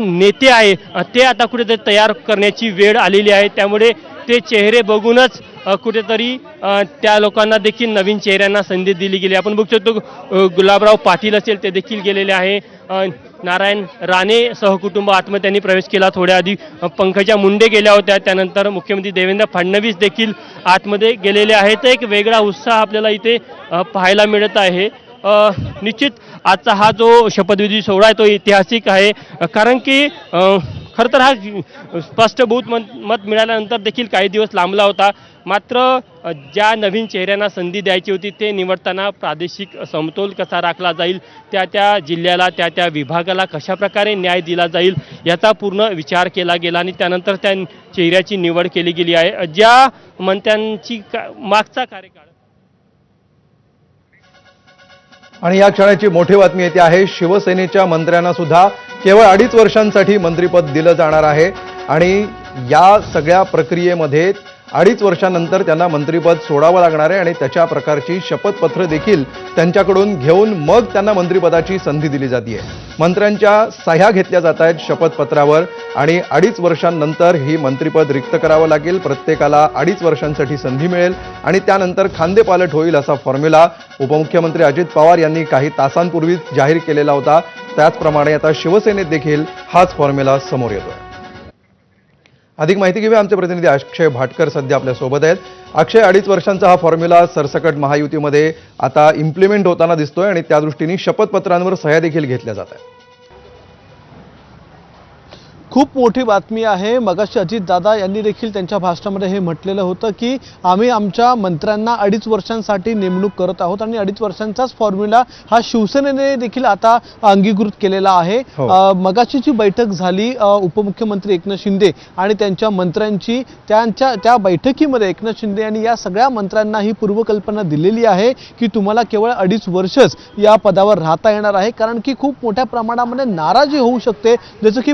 नेते आहे ते आता कुठेतरी तयार करण्याची वेळ आलेली आहे। त्यामुळे ते चेहरे बघूनच कुठेतरी त्या लोकांना देखील नवीन चेहऱ्यांना संधी दिली गेली। आपण बघू शकतो गुलाबराव पाटील असेल ते देखील गेलेले आहे। नारायण राणे सहकुटुंब आतमध्ये त्यांनी प्रवेश केला। थोड्या आधी पंकजा मुंडे गेल्या होत्या, त्यानंतर मुख्यमंत्री देवेंद्र फडणवीस देखील आतमध्ये गेलेले आहेत। एक वेगळा उत्साह आपल्याला इथे पाहायला मिळत आहे। निश्चित आजचा हा जो शपथविधी सोहळा आहे तो ऐतिहासिक आहे, कारण की खरं तर हा स्पष्ट बहुमत मिळाल्यानंतर देखील काही दिवस लांबला होता। मात्र ज्या नवीन चेहऱ्यांना संधी द्यायची होती ते निवडताना प्रादेशिक समतोल कसा राखला जाईल, त्या जिल्ह्याला त्या विभागाला कशाप्रकारे न्याय दिला जाईल याचा पूर्ण विचार केला गेला आणि त्यानंतर त्या चेहऱ्याची निवड केली गेली आहे। ज्या मंत्र्यांची मागचा कार्यकाळ आणि या क्षणाची मोठी बातमी येते आहे, शिवसेनेच्या मंत्र्यांना सुद्धा केवळ 2.5 वर्षांसाठी मंत्रिपद दिलं जाणार आहे आणि या सगळ्या प्रक्रियेमध्ये 2.5 वर्षांनंतर त्यांना मंत्रिपद सोडावं लागणार आहे आणि त्याच्या प्रकारची शपथपत्र देखील त्यांच्याकडून घेऊन मग त्यांना मंत्रिपदाची संधी दिली जाते। मंत्र्यांच्या सह्या घेतल्या जात आहेत शपथपत्रावर आणि 2.5 वर्षांनंतर ही मंत्रिपद रिक्त करावं लागेल। प्रत्येकाला 2.5 वर्षांसाठी संधी मिळेल आणि त्यानंतर खांदेपालट होईल असा फॉर्म्युला उपमुख्यमंत्री अजित पवार यांनी काही तासांपूर्वीच जाहीर केलेला होता। त्याचप्रमाणे आता शिवसेनेत देखील हाच फॉर्म्युला समोर येतोय। अधिक माहिती घेऊया, आमचे प्रतिनिधी अक्षय भाटकर सध्या आपल्या सोबत आहेत। अक्षय, 2.5 वर्षांचा हा फॉर्म्युला सरसकट महायुतीमध्ये आता इम्प्लिमेंट होताना दिसतोय आणि त्या दृष्टीने शपथपत्रांवर सह्या देखील घेतल्या जात आहेत। खूप मोठी बातमी आहे। मगाशी अजितदादा यांनी देखील त्यांच्या भाषणामध्ये हे म्हटलेलं होतं की आम्ही आमच्या मंत्र्यांना 2.5 वर्षांसाठी नेमणूक करत आहोत आणि 2.5 वर्षांचाच फॉर्म्युला हा शिवसेनेने देखील आता अंगीकृत केलेला आहे। मगाशी जी बैठक झाली उपमुख्यमंत्री एकनाथ शिंदे आणि त्यांच्या मंत्र्यांची, त्या बैठकीमध्ये एकनाथ शिंदे यांनी या सगळ्या मंत्र्यांना ही पूर्वकल्पना दिलेली आहे की तुम्हाला केवळ 2.5 वर्षच या पदावर राहता येणार आहे, कारण की खूप मोठ्या प्रमाणामध्ये नाराजी होऊ शकते। जसं की